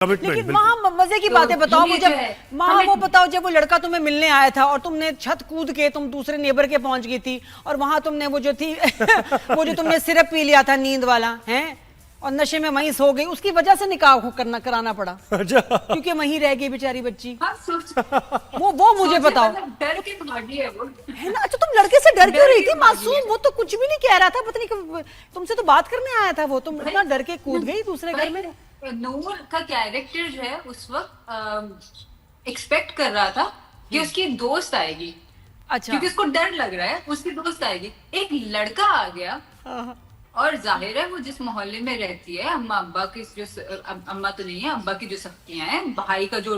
लेकिन वहाँ मजे की बातें बताओ मुझे, वहाँ वो बताओ जब वो लड़का तुम्हें मिलने आया था और तुमने छत कूद के तुम दूसरे नेबर के पहुंच गई थी और वहां तुमने वो जो थी वो जो तुमने सिरप पी लिया था नींद वाला है और नशे में वहीं सो गई, उसकी वजह से निकाह कराना पड़ा क्योंकि वहीं रह गई बेचारी बच्ची। वो मुझे बताओ, डर के भागी है वो, है ना? अच्छा तुम लड़के से डर क्यों रही थी? मासूम, वो तो कुछ भी नहीं कह रहा था, पता नहीं तुमसे तो बात करने आया था वो, तुम इतना डर के कूद गई दूसरे घर में। नूर का कैरेक्टर जो है उस वक्त एक्सपेक्ट कर रहा था कि उसकी दोस्त आएगी। अच्छा, क्योंकि उसको डर लग रहा है उसकी दोस्त आएगी, एक लड़का आ गया और जाहिर है वो जिस मोहल्ले में रहती है, अम्मा अब्बा की जो अम्मा तो नहीं है, अब्बा की जो सख्तियां हैं, भाई का जो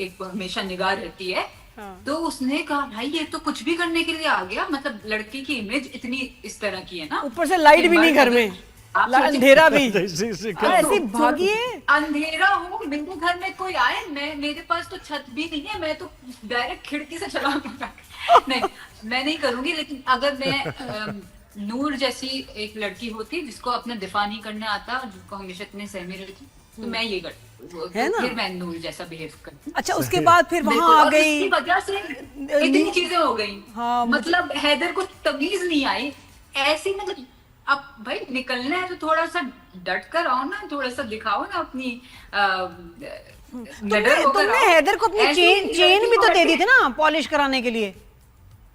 एक हमेशा निगाह रहती है। तो उसने कहा भाई ये तो कुछ भी करने के लिए आ गया, मतलब लड़की की इमेज इतनी इस तरह की है ना, ऊपर से लाइट भी नहीं घर में, अंधेरा भी, ऐसी भागी है। अंधेरा हो, मेरे घर में कोई आए, मेरे पास तो छत भी नहीं है, मैं तो डायरेक्ट खिड़की से चला नहीं, मैं नहीं करूंगी। लेकिन अगर मैं नूर जैसी एक लड़की होती जिसको अपना दिफा नहीं करने आता, जिसको हमेशा इतने सहमे रहती, तो मैं ये करती, है ना? फिर मैं नूर जैसा बिहेव करती। अच्छा, उसके बाद फिर वहां आ गई, इसकी वजह से इतनी चीजें हो गई। हाँ, मतलब हैदर को तमीज नहीं आई ऐसी, मतलब अब भाई निकलना है तो थोड़ा सा डट कर आओ ना, थोड़ा सा दिखाओ ना अपनी तुमने हैदर को अपनी चेन भी तो दे दी थी ना पॉलिश कराने के लिए,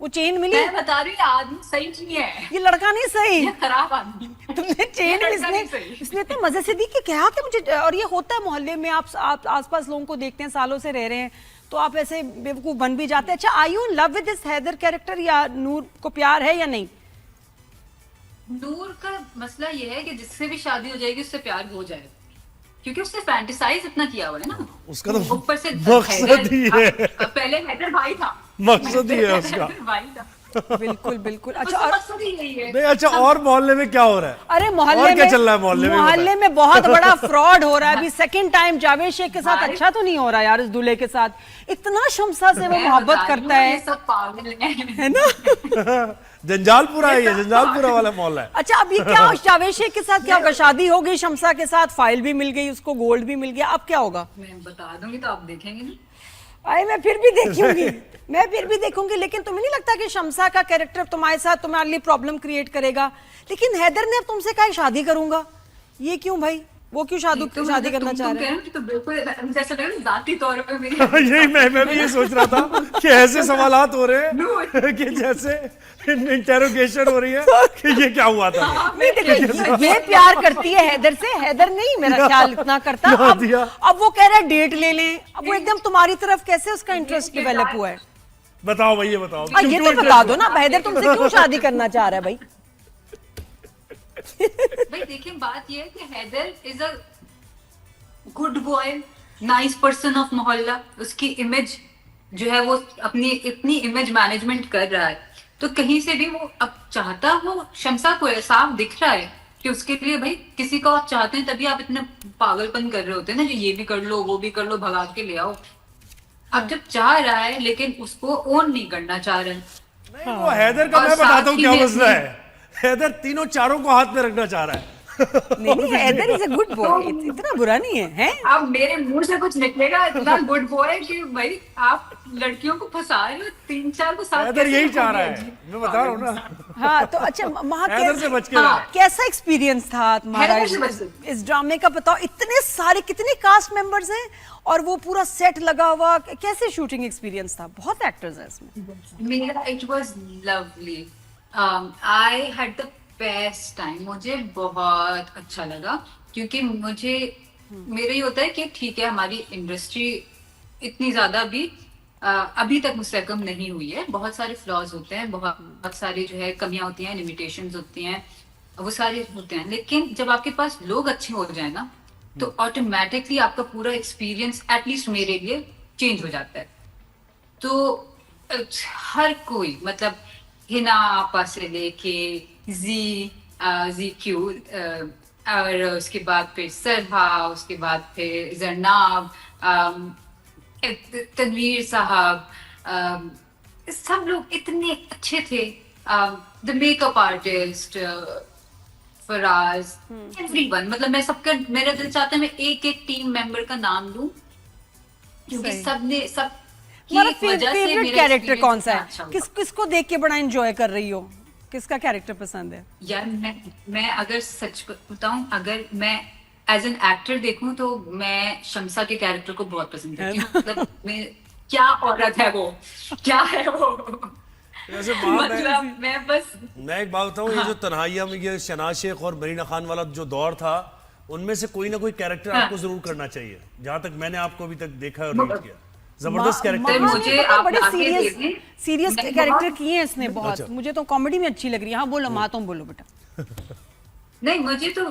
वो चेन मिली? मैं बता रही हूँ आदमी सही नहीं है, ये लड़का नहीं सही, ये खराब आदमी। तुमने चेन इसने इतने मजे से दी कि क्या कि मुझे, और ये होता है मोहल्ले में, आप आसपास लोगों को देखते हैं, सालों से रह रहे हैं, तो आप ऐसे बेवकूफ बन भी जाते हैं। अच्छा, I you in love with this Haider character, या नूर को प्यार है या नहीं? नूर का मसला ये है कि जिससे भी शादी हो जाएगी उससे प्यार हो जाएगा, क्योंकि उसने फैंटिसाइज इतना किया हुआ है ना, उसका तो ऊपर से मकसद ही है। पहले हैदर भाई था, मकसद ही है उसका, भाई था। बिल्कुल बिल्कुल। अच्छा, मकसद ही यही है। नहीं, अच्छा, और मोहल्ले में क्या हो रहा है? अरे मोहल्ले और क्या में चल रहा है मोहल्ले में बहुत बड़ा फ्रॉड हो रहा है अभी, सेकंड टाइम जावेद शेख के साथ अच्छा तो नहीं हो रहा यार, इस दूल्हे के साथ, इतना शमसा से वो मोहब्बत करता है, सब पागल है ना? जंजालपुरा है ये, जंजालपुरा वाला मोहल्ला है। अच्छा, अब ये क्या जावेद शेख के साथ क्या होगा? शादी हो गई शमसा के साथ, फाइल भी मिल गई उसको, गोल्ड भी मिल गया, अब क्या होगा? मैं बता दूंगी तो आप देखेंगे ना। अरे मैं फिर भी देखूंगी, मैं फिर भी देखूंगी, लेकिन तुम्हें नहीं लगता कि शमसा का कैरेक्टर तुम्हारे साथ तुम्हारे लिए प्रॉब्लम क्रिएट करेगा? लेकिन हैदर ने अब तुमसे कहा शादी करूंगा, ये क्यों भाई? वो क्यों शादी करना चाह रहे हैं? तो बिल्कुल जैसा लग रहा है जाती तौर पे मेरी यही मैं भी ये सोच रहा था कि ऐसे सवालात हो रहे हैं कि जैसे इंटेरोगेशन हो रही है कि ये क्या हुआ था। नहीं देखो, ये प्यार करती है हैदर से, हैदर नहीं मेरा ख्याल इतना करता। अब वो कह रहा है डेट ले लें, अब वो एकदम तुम्हारी तरफ कैसे उसका इंटरेस्ट डेवलप हुआ है? बताओ भाई, ये बताओ, ये तो बता दो ना, हैदर तुमसे क्यों शादी करना चाह रहा है भाई? भाई देखिए, बात ये है कि Haider is a good boy, nice person of मोहल्ला, उसकी इमेज जो है वो अपनी इतनी इमेज मैनेजमेंट कर रहा है, तो कहीं से भी वो अब चाहता, वो शमसा को साफ दिख रहा है कि उसके लिए, भाई किसी को आप चाहते हैं तभी आप इतने पागलपन कर रहे होते हैं ना, जो ये भी कर लो वो भी कर लो, भगा के ले आओ। अब जब चाह रहा है लेकिन उसको ओन नहीं करना चाह रहे हैं। वो हैदर का मैं बताता हूँ क्या मसला है। हैदर तीनों चारों को हाथ में रखना चाह रहा है। नहीं, Haider is a good boy, इतना बुरा नहीं है, हैं? अब मेरे मुंह से कुछ निकलेगा इतना गुड बॉय कि भाई आप लड़कियों को फंसा रहे हो, 3-4 को साथ। हैदर यही चाह रहा है, मैं बता रहा हूँ ना। हाँ, तो अच्छा हैदर से बच के कैसा एक्सपीरियंस था तुम्हारा इस ड्रामे का? बताओ, इतने सारे, कितने कास्ट मेंबर्स हैं और वो पूरा सेट लगा हुआ, कैसे शूटिंग एक्सपीरियंस था? बहुत एक्टर्स हैं इसमें। मेरा it was lovely, I had the best time, मुझे बहुत अच्छा लगा, क्योंकि मुझे मेरा ये होता है कि ठीक है हमारी इंडस्ट्री इतनी ज्यादा भी अभी तक मुझसे कम नहीं हुई है, बहुत सारे फ्लॉज होते हैं, बहुत सारी जो है कमियां होती हैं, लिमिटेशंस होती हैं, वो सारे होते हैं, लेकिन जब आपके पास लोग अच्छे हो जाए ना, तो ऑटोमेटिकली आपका पूरा एक्सपीरियंस, एटलीस्ट मेरे लिए, चेंज हो जाता है। तो हर कोई, मतलब हिना आपा से लेके जी क्यू, और उसके बाद फिर सरहा, उसके बाद फिर जरनाब, तनवीर साहब, सब लोग इतने अच्छे थे, the makeup artist, Faraz, everyone, मतलब मैं सबका, मेरा दिल चाहता है मैं एक एक टीम मेंबर का नाम लूं, क्योंकि सही। सबने सब तुम्हारा की वजह से फेवरेट मेरा कैरेक्टर experience कौन सा इतना है? अच्छा हुआ। किसको देख के बड़ा एंजॉय कर रही हो? किसका कैरेक्टर पसंद है? यार मैं अगर सच बताऊं, अगर मैं एज एन एक्टर देखूं तो मैं शम्सा के कैरेक्टर को बहुत पसंद करती हूँ। मतलब मैं, क्या औरत है वो, क्या है वो, वैसे मतलब मैं बस, मैं एक बात बताऊं, ये जो तन्हाइयां में ये शहनाज शेख और मरीना खान वाला जो दौर था, उनमें से कोई ना कोई कैरेक्टर आपको जरूर करना चाहिए, जहां तक मैंने आपको अभी तक देखा है और रीड किया। जबरदस्त कैरेक्टर माँ मुझे ने पता आप बड़े आगे सीरियस देखें, सीरियस मैं कैरेक्टर बहुत- किए हैं इसने बहुत। अच्छा। मुझे तो कॉमेडी में अच्छी लग रही है। हाँ बोलो माँ, तुम बोलो बेटा। नहीं, मुझे तो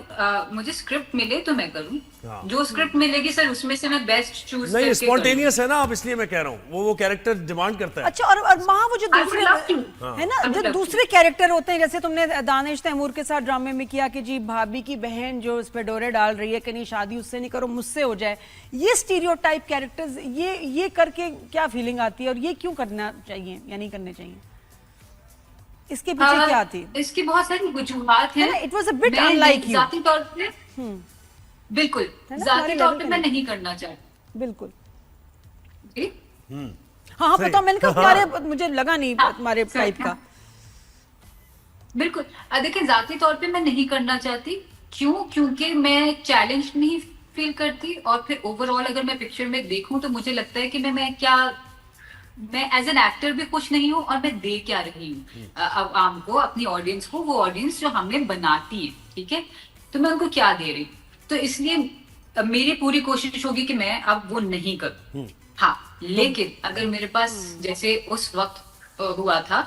मुझे स्क्रिप्ट मिले तो मैं करूं, हाँ। जो स्क्रिप्ट मिलेगी सर उसमें से मैं बेस्ट चूज नहीं, करके स्पॉन्टेनियस है ना आप, इसलिए मैं कह रहा हूँ वो कैरेक्टर डिमांड करता है। अच्छा, और माँ वो जो I would दूसरे love to. है ना, I would जो love to. दूसरे कैरेक्टर होते हैं, जैसे तुमने दानिश तैमूर के साथ ड्रामे में किया कि जी भाभी की बहन जो उस पे डोरे डाल रही है, कहीं शादी उससे नहीं करो मुझसे हो जाए, ये स्टीरियोटाइप कैरेक्टर्स, ये करके क्या फीलिंग आती है और ये क्यों करना चाहिए या नहीं करने चाहिए? इसके पीछे क्या थी? इसकी बहुत सारी वजूहात है हैं। ना, it was a bit मैं unlike you. जाती तौर पे बिल्कुल है ना, जाती हमारे तौर level पे का मैं नहीं। नहीं करना चाहती। बिल्कुल। ठीक? हाँ हाँ सही। पता, मैंने कहा तुम्हारे, मुझे लगा नहीं तुम्हारे सही। टाइप का। बिल्कुल, देखिए जाती तौर पे मैं नहीं करना चाहती। क्यों? क्योंकि मैं चैलेंज नहीं फील करती, और फिर ओवरऑल अगर मैं पिक्चर में देखूं तो मुझे लगता है कि मैं एज एन एक्टर भी खुश नहीं हूँ, और मैं दे क्या रही हूँ आवाम को, अपनी ऑडियंस को, वो ऑडियंस जो हमें बनाती है, ठीक है, तो मैं उनको क्या दे रही हूँ। तो इसलिए मेरी पूरी कोशिश होगी कि मैं अब वो नहीं करूँ। हाँ, लेकिन अगर मेरे पास जैसे उस वक्त हुआ था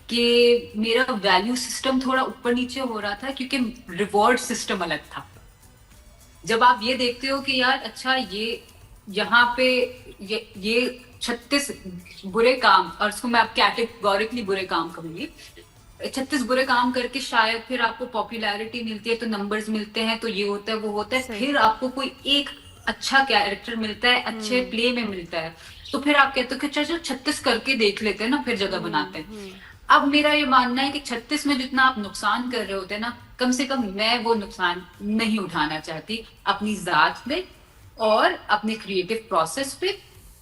कि मेरा वैल्यू सिस्टम थोड़ा ऊपर नीचे हो रहा था, क्योंकि रिवॉर्ड सिस्टम अलग था। जब आप ये देखते हो कि यार अच्छा ये यहाँ पे ये 36 बुरे काम, और उसको मैं अब कैटेगोरिकली बुरे काम कहूंगी, 36 बुरे काम करके शायद फिर आपको पॉपुलैरिटी मिलती है, तो नंबर्स मिलते हैं, तो ये होता है वो होता है, फिर आपको कोई एक अच्छा कैरेक्टर मिलता है, अच्छे प्ले में मिलता है, तो फिर आप कहते हो कि चलो 36 करके देख लेते हैं ना, फिर जगह बनाते हैं। अब मेरा ये मानना है कि 36 में जितना आप नुकसान कर रहे होते हैं ना, कम से कम मैं वो नुकसान नहीं उठाना चाहती, अपनी जात पे और अपने क्रिएटिव प्रोसेस पे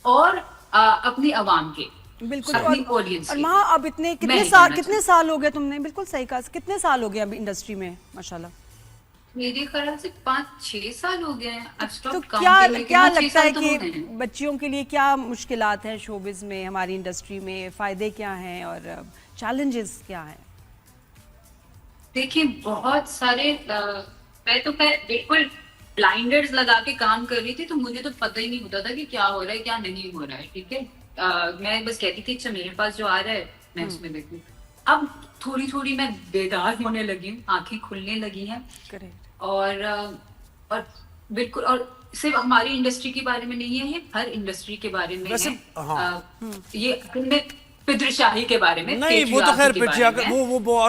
और अपनी आवाम के, बिल्कुल। अपनी ऑडियंस और के। माँ अब मैं नहीं कितने करना साल हो गए तुमने, बिल्कुल सही कहा, कितने साल हो गए अभी इंडस्ट्री में माशाल्लाह? मेरे ख्याल से 5-6 साल हो गए हैं। I've तो stopped क्या counting, लेकिन क्या हाँ, 6 लगता है साल तो हो गए कि हैं। बच्चियों के लिए क्या मुश्किलात हैं शोबिज में, हमारी इंडस्ट्री में, फायदे क्या हैं और चैलेंजेस क्या हैं? देखिए बहुत सारे मैं तो बिल्कुल ब्लाइंडर्स लगा के काम कर रही थी, तो मुझे तो पता ही नहीं होता था कि क्या हो रहा है क्या नहीं हो रहा है, ठीक है। मैं बस कहती थी अच्छा मेरे पास जो आ रहा है मैं उसमें देखूं। अब थोड़ी थोड़ी मैं बेदार होने लगी हूँ, आंखें खुलने लगी हैं, करेक्ट। और बिल्कुल, और सिर्फ हमारी इंडस्ट्री के बारे में नहीं है, ये हर इंडस्ट्री के बारे में वैसे, है। हाँ। ये पितृशाही के बारे में, नहीं, वो तो patriarchy खैर के बारे पिछले में है। वो